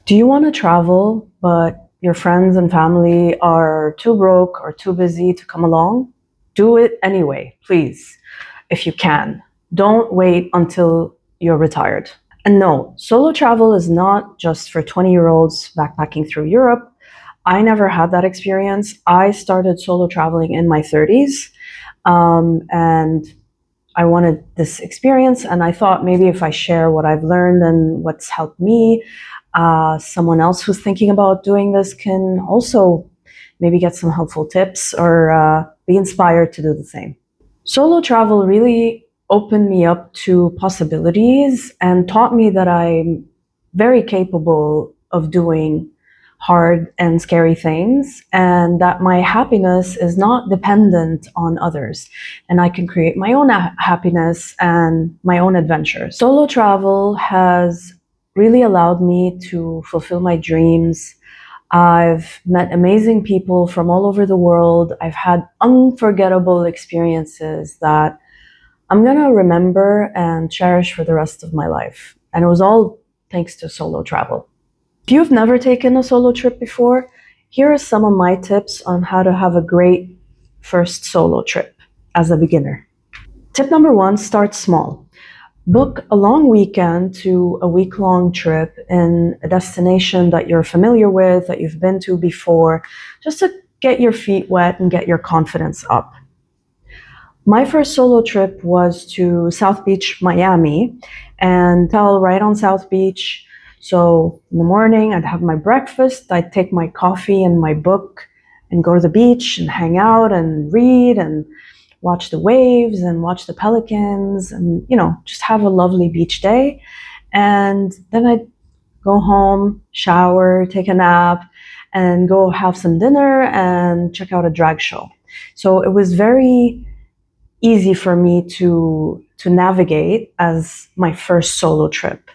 Do you want to travel, but your friends and family are too broke or too busy to come along? Do it anyway, please, if you can. Don't wait until you're retired. And no, solo travel is not just for 20-year-olds backpacking through Europe. I never had that experience. I started solo traveling in my 30s, and I wanted this experience, and I thought maybe if I share what I've learned and what's helped me, someone else who's thinking about doing this can also maybe get some helpful tips or be inspired to do the same. Solo travel really opened me up to possibilities and taught me that I'm very capable of doing hard and scary things, and that my happiness is not dependent on others, and I can create my own happiness and my own adventures. Solo travel has really allowed me to fulfill my dreams. I've met amazing people from all over the world. I've had unforgettable experiences that I'm going to remember and cherish for the rest of my life. And it was all thanks to solo travel. If you've never taken a solo trip before, here are some of my tips on how to have a great first solo trip as a beginner. Tip number one, start small. Book a long weekend to a week-long trip in a destination that you're familiar with, that you've been to before, just to get your feet wet and get your confidence up. My first solo trip was to South Beach, Miami, and hotel right on South Beach. So in the morning, I'd have my breakfast, I'd take my coffee and my book and go to the beach and hang out and read and watch the waves and watch the pelicans and, just have a lovely beach day. And then I'd go home, shower, take a nap, and go have some dinner and check out a drag show. So it was very easy for me to navigate as my first solo trip.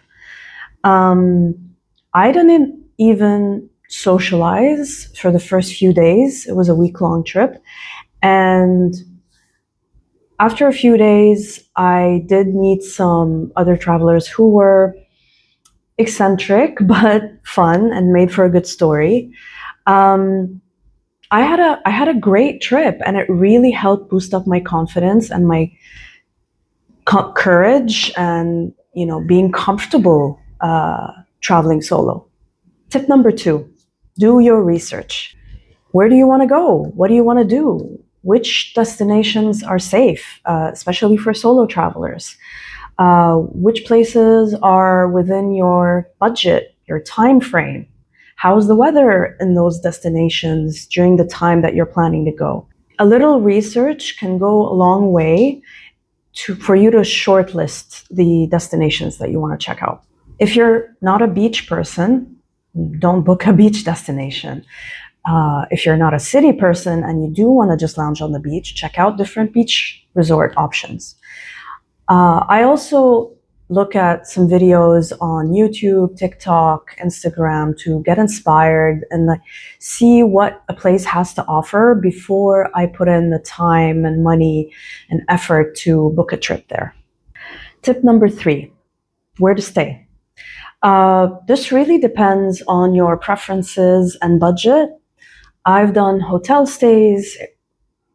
I didn't even socialize for the first few days. It was a week-long trip. And after a few days, I did meet some other travelers who were eccentric but fun and made for a good story. I had a great trip, and it really helped boost up my confidence and my courage and being comfortable traveling solo. Tip number two, do your research. Where do you want to go? What do you want to do? Which destinations are safe, especially for solo travelers? Which places are within your budget, your time frame? How's the weather in those destinations during the time that you're planning to go? A little research can go a long way for you to shortlist the destinations that you want to check out. If you're not a beach person, don't book a beach destination. If you're not a city person and you do want to just lounge on the beach, check out different beach resort options. I also look at some videos on YouTube, TikTok, Instagram to get inspired and see what a place has to offer before I put in the time and money and effort to book a trip there. Tip number three, where to stay. This really depends on your preferences and budget. I've done hotel stays,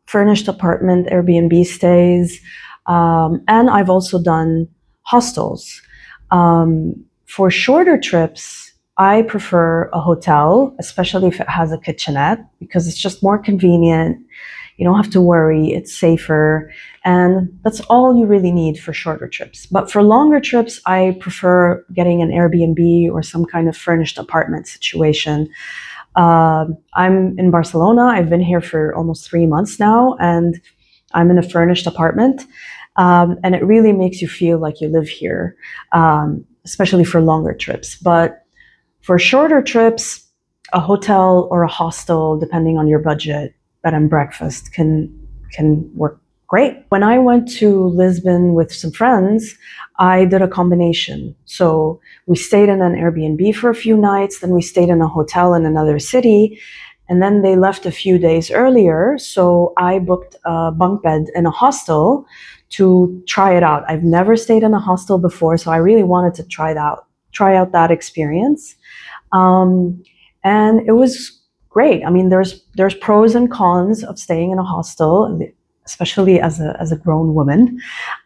furnished apartment, Airbnb stays, and I've also done hostels. For shorter trips, I prefer a hotel, especially if it has a kitchenette, because it's just more convenient. You don't have to worry, it's safer, and that's all you really need for shorter trips. But for longer trips, I prefer getting an Airbnb or some kind of furnished apartment situation. I'm in Barcelona. I've been here for almost 3 months now, and I'm in a furnished apartment. And it really makes you feel like you live here, especially for longer trips. But for shorter trips, a hotel or a hostel, depending on your budget, bed and breakfast can work great. When I went to Lisbon with some friends, I did a combination. So we stayed in an Airbnb for a few nights, then we stayed in a hotel in another city, and then they left a few days earlier. So I booked a bunk bed in a hostel to try it out. I've never stayed in a hostel before, so I really wanted to try out that experience. And it was great. I mean, there's pros and cons of staying in a hostel, especially as a grown woman,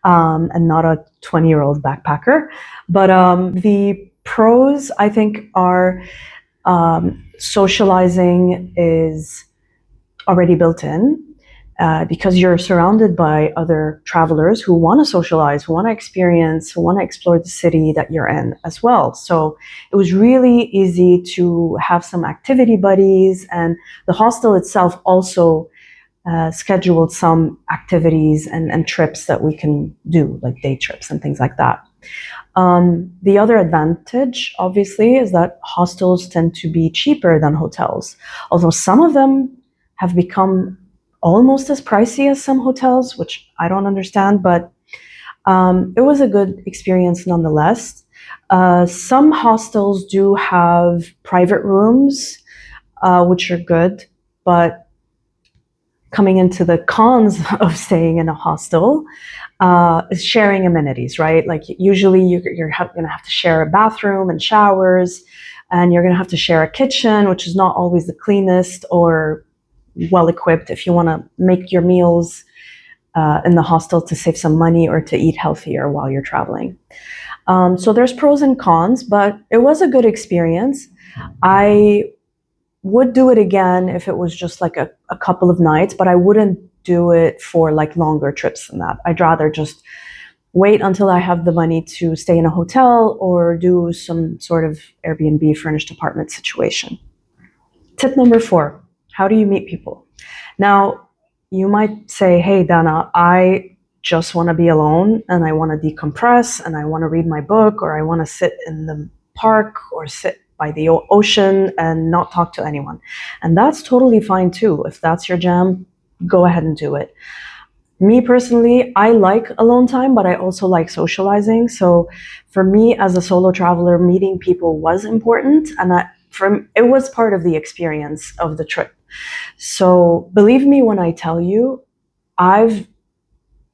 and not a 20-year-old backpacker. But the pros, I think, are socializing is already built in. Because you're surrounded by other travelers who want to socialize, who want to experience, who want to explore the city that you're in as well. So it was really easy to have some activity buddies, and the hostel itself also scheduled some activities and trips that we can do, like day trips and things like that. The other advantage, obviously, is that hostels tend to be cheaper than hotels, although some of them have become almost as pricey as some hotels, which I don't understand, but it was a good experience nonetheless. Some hostels do have private rooms, which are good, but coming into the cons of staying in a hostel is sharing amenities, right? Like usually you're going to have to share a bathroom and showers, and you're going to have to share a kitchen, which is not always the cleanest or well equipped if you want to make your meals in the hostel to save some money or to eat healthier while you're traveling. So there's pros and cons, but it was a good experience. I would do it again if it was just like a couple of nights, but I wouldn't do it for like longer trips than that. I'd rather just wait until I have the money to stay in a hotel or do some sort of Airbnb furnished apartment situation. Tip number 4, how do you meet people? Now, you might say, hey, Dana, I just want to be alone and I want to decompress and I want to read my book, or I want to sit in the park or sit by the ocean and not talk to anyone. And that's totally fine too. If that's your jam, go ahead and do it. Me personally, I like alone time, but I also like socializing. So for me as a solo traveler, meeting people was important, and it was part of the experience of the trip. So believe me when I tell you, I've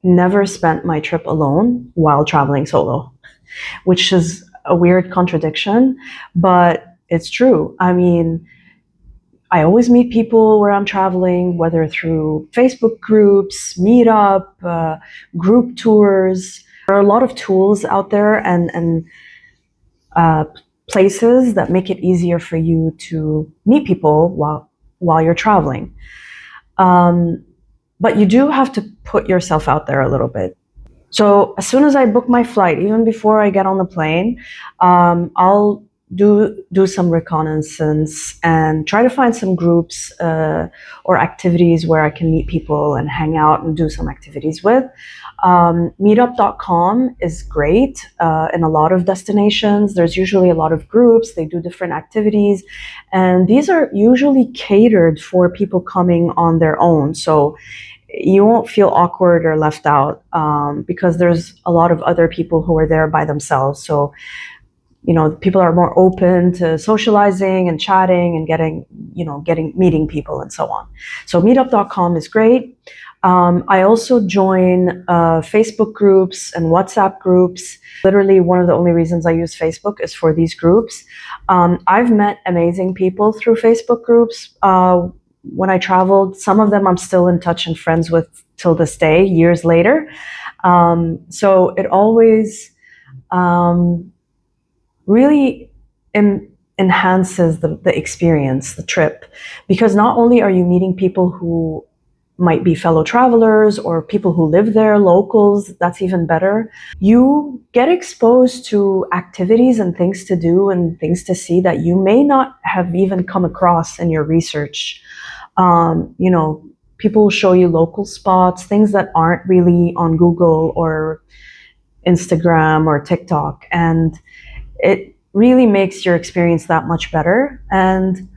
never spent my trip alone while traveling solo, which is a weird contradiction, but it's true. I mean, I always meet people where I'm traveling, whether through Facebook groups, meetup, group tours. There are a lot of tools out there and places that make it easier for you to meet people while you're traveling. But you do have to put yourself out there a little bit. So as soon as I book my flight, even before I get on the plane, I'll do some reconnaissance and try to find some groups or activities where I can meet people and hang out and do some activities with. Meetup.com is great in a lot of destinations. There's usually a lot of groups. They do different activities, and these are usually catered for people coming on their own. So you won't feel awkward or left out because there's a lot of other people who are there by themselves. So, you know, people are more open to socializing and chatting and meeting people and so on. So meetup.com is great. I also join Facebook groups and WhatsApp groups. Literally, one of the only reasons I use Facebook is for these groups. I've met amazing people through Facebook groups. When I traveled, some of them I'm still in touch and friends with till this day, years later. So it always really enhances the experience, the trip, because not only are you meeting people who might be fellow travelers or people who live there, locals, that's even better. You get exposed to activities and things to do and things to see that you may not have even come across in your research. People will show you local spots, things that aren't really on Google or Instagram or TikTok. And it really makes your experience that much better. And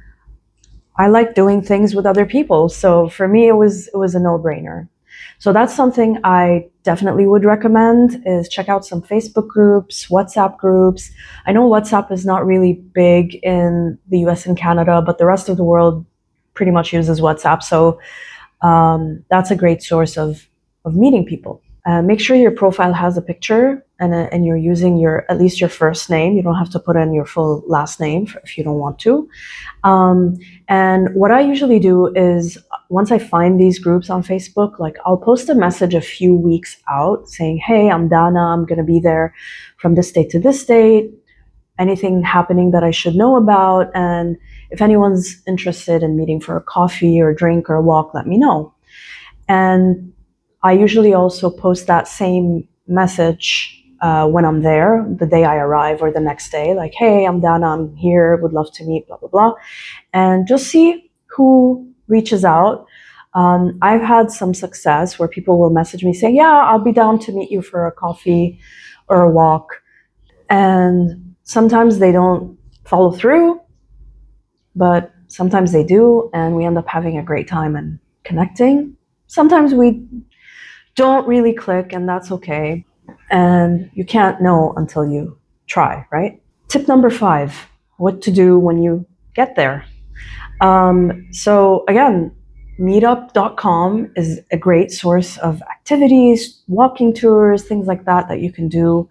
I like doing things with other people. So for me, it was a no-brainer. So that's something I definitely would recommend, is check out some Facebook groups, WhatsApp groups. I know WhatsApp is not really big in the US and Canada, but the rest of the world pretty much uses WhatsApp. So that's a great source of meeting people. Make sure your profile has a picture and you're using at least your first name. You don't have to put in your full last name if you don't want to. And what I usually do is once I find these groups on Facebook, like I'll post a message a few weeks out saying, hey, I'm Dana, I'm going to be there from this date to this date. Anything happening that I should know about. And if anyone's interested in meeting for a coffee or a drink or a walk, let me know. And I usually also post that same message when I'm there, the day I arrive or the next day, like, hey, I'm Dana, I'm here, would love to meet, blah, blah, blah. And just see who reaches out. I've had some success where people will message me saying, yeah, I'll be down to meet you for a coffee or a walk. And sometimes they don't follow through, but sometimes they do, and we end up having a great time and connecting. Sometimes we don't really click, and that's okay. And you can't know until you try, right? Tip number 5, what to do when you get there. So again, meetup.com is a great source of activities, walking tours, things like that you can do.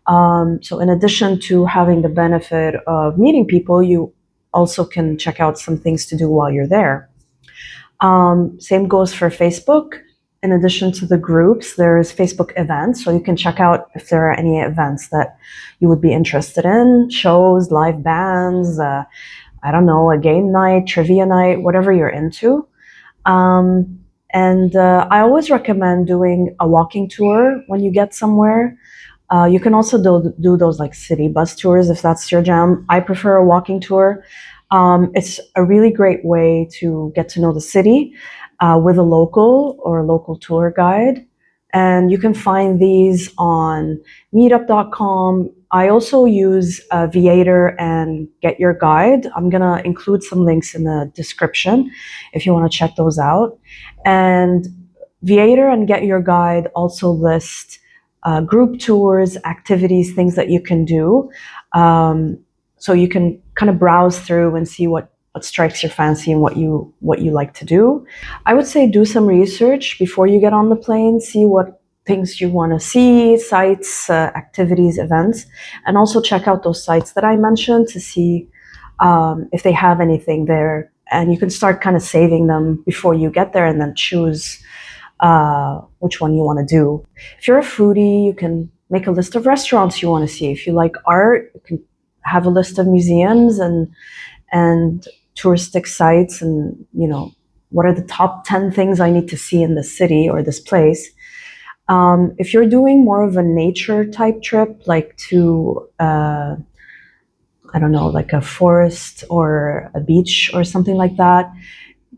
So in addition to having the benefit of meeting people, you also can check out some things to do while you're there. Same goes for Facebook. In addition to the groups, there's Facebook events, so you can check out if there are any events that you would be interested in, shows, live bands, I don't know, a game night, trivia night, whatever you're into. And I always recommend doing a walking tour when you get somewhere. You can also do those like city bus tours if that's your jam. I prefer a walking tour. It's a really great way to get to know the city with a local or a local tour guide. And you can find these on meetup.com. I also use Viator and Get Your Guide. I'm going to include some links in the description if you want to check those out. And Viator and Get Your Guide also list group tours, activities, things that you can do. So you can kind of browse through and see what strikes your fancy and what you like to do. I would say do some research before you get on the plane, see what things you want to see, sites, activities, events, and also check out those sites that I mentioned to see if they have anything there. And you can start kind of saving them before you get there and then choose which one you want to do. If you're a foodie, you can make a list of restaurants you want to see. If you like art, you can have a list of museums and touristic sites, and what are the top 10 things I need to see in this city or this place. If you're doing more of a nature type trip, like to I don't know, like a forest or a beach or something like that,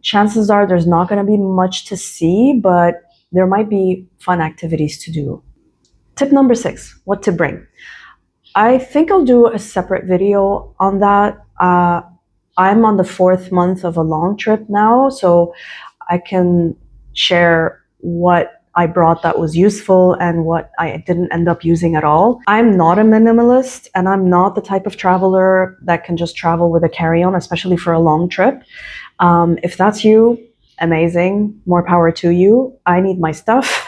chances are there's not going to be much to see, but there might be fun activities to do. Tip number 6, what to bring. I think I'll do a separate video on that. I'm on the 4th month of a long trip now, so I can share what I brought that was useful and what I didn't end up using at all. I'm not a minimalist, and I'm not the type of traveler that can just travel with a carry-on, especially for a long trip. If that's you, amazing, more power to you. I need my stuff.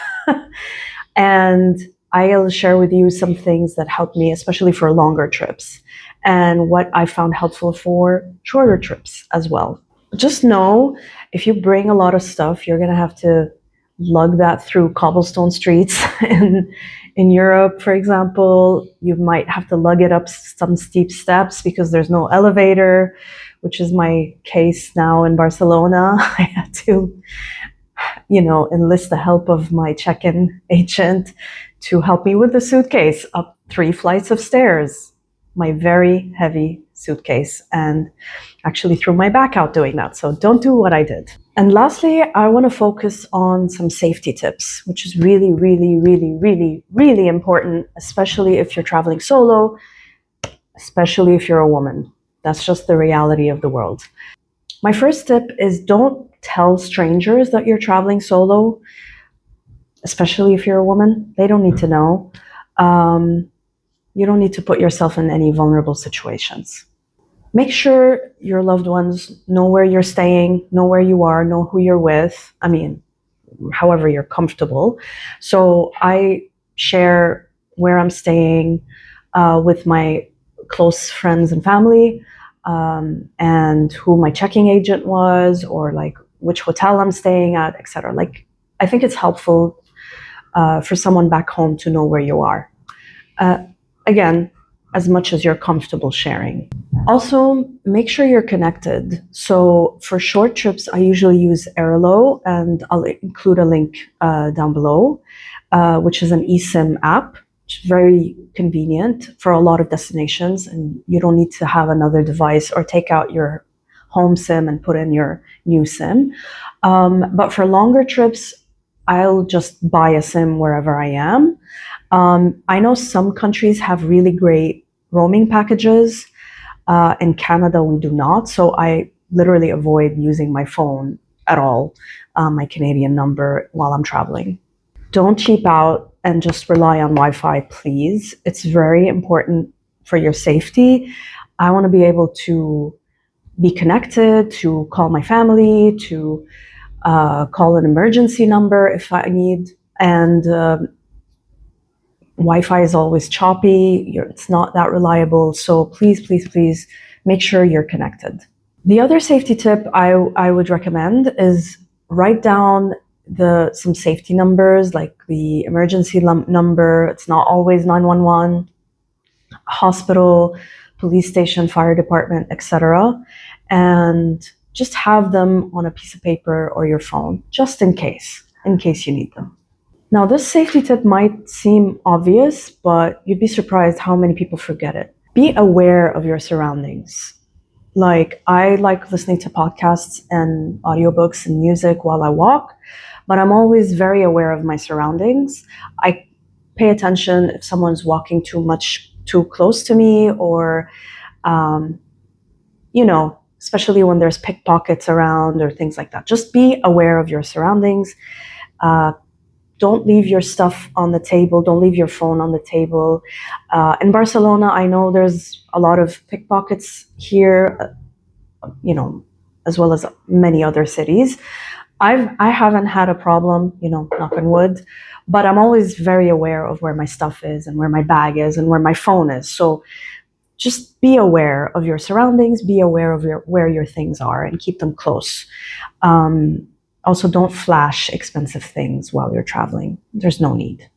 And I'll share with you some things that help me, especially for longer trips, and what I found helpful for shorter trips as well. Just know, if you bring a lot of stuff, you're going to have to lug that through cobblestone streets. In Europe, for example, you might have to lug it up some steep steps because there's no elevator, which is my case now in Barcelona. I had to enlist the help of my check-in agent to help me with the suitcase up 3 flights of stairs, my very heavy suitcase, and actually threw my back out doing that. So don't do what I did. And lastly, I want to focus on some safety tips, which is really, really, really, really, really important, especially if you're traveling solo, especially if you're a woman. That's just the reality of the world. My first tip is don't tell strangers that you're traveling solo, especially if you're a woman. They don't need to know. You don't need to put yourself in any vulnerable situations. Make sure your loved ones know where you're staying, know where you are, know who you're with. I mean, however you're comfortable. So I share where I'm staying with my close friends and family, and who my checking agent was, or like which hotel I'm staying at, etc. Like, I think it's helpful for someone back home to know where you are. Again, as much as you're comfortable sharing. Also, make sure you're connected. So for short trips, I usually use Airlo, and I'll include a link down below, which is an eSIM app. It's very convenient for a lot of destinations, and you don't need to have another device or take out your home SIM and put in your new SIM. But for longer trips, I'll just buy a SIM wherever I am. I know some countries have really great roaming packages. In Canada, we do not. So I literally avoid using my phone at all, my Canadian number, while I'm traveling. Don't cheap out and just rely on Wi-Fi, please. It's very important for your safety. I want to be able to be connected, to call my family, to call an emergency number if I need. And Wi-Fi is always choppy. It's not that reliable. So please, please, please make sure you're connected. The other safety tip I would recommend is write down some safety numbers, like the emergency number. It's not always 911, hospital, police station, fire department, etc. And just have them on a piece of paper or your phone, just in case you need them. Now, this safety tip might seem obvious, but you'd be surprised how many people forget it. Be aware of your surroundings. Like, I like listening to podcasts and audiobooks and music while I walk, but I'm always very aware of my surroundings. I pay attention if someone's walking too close to me, or, especially when there's pickpockets around or things like that. Just be aware of your surroundings. Don't leave your stuff on the table. Don't leave your phone on the table. In Barcelona, I know there's a lot of pickpockets here, as well as many other cities. I haven't had a problem, knock on wood, but I'm always very aware of where my stuff is and where my bag is and where my phone is. So just be aware of your surroundings, be aware of where your things are, and keep them close. Also, don't flash expensive things while you're traveling. There's no need.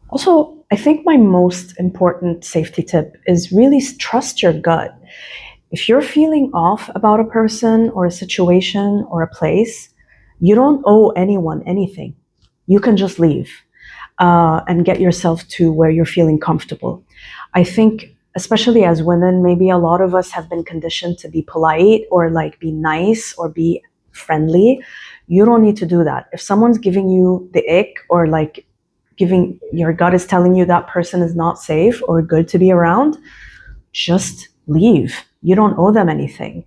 Also, I think my most important safety tip is really trust your gut. If you're feeling off about a person or a situation or a place, you don't owe anyone anything. You can just leave and get yourself to where you're feeling comfortable. I think, especially as women, maybe a lot of us have been conditioned to be polite or like be nice or be friendly. You don't need to do that. If someone's giving you the ick, or like your gut is telling you that person is not safe or good to be around, just leave. You don't owe them anything.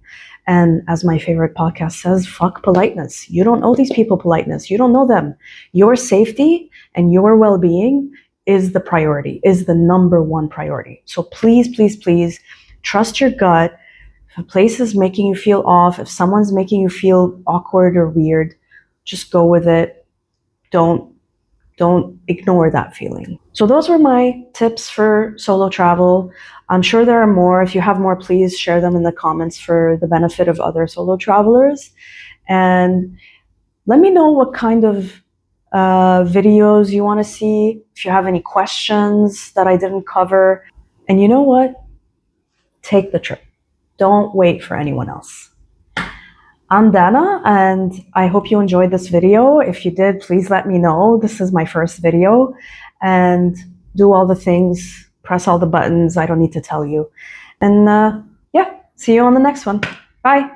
And as my favorite podcast says, fuck politeness. You don't owe these people politeness. You don't know them. Your safety and your well-being is the priority, is the number one priority. So please, please, please trust your gut. If a place is making you feel off, if someone's making you feel awkward or weird, just go with it. Don't ignore that feeling. So those were my tips for solo travel. I'm sure there are more. If you have more, please share them in the comments for the benefit of other solo travelers. And let me know what kind of videos you want to see. If you have any questions that I didn't cover. And you know what? Take the trip. Don't wait for anyone else. I'm Dana, and I hope you enjoyed this video. If you did, please let me know. This is my first video, and do all the things, press all the buttons. I don't need to tell you. And yeah, see you on the next one. Bye.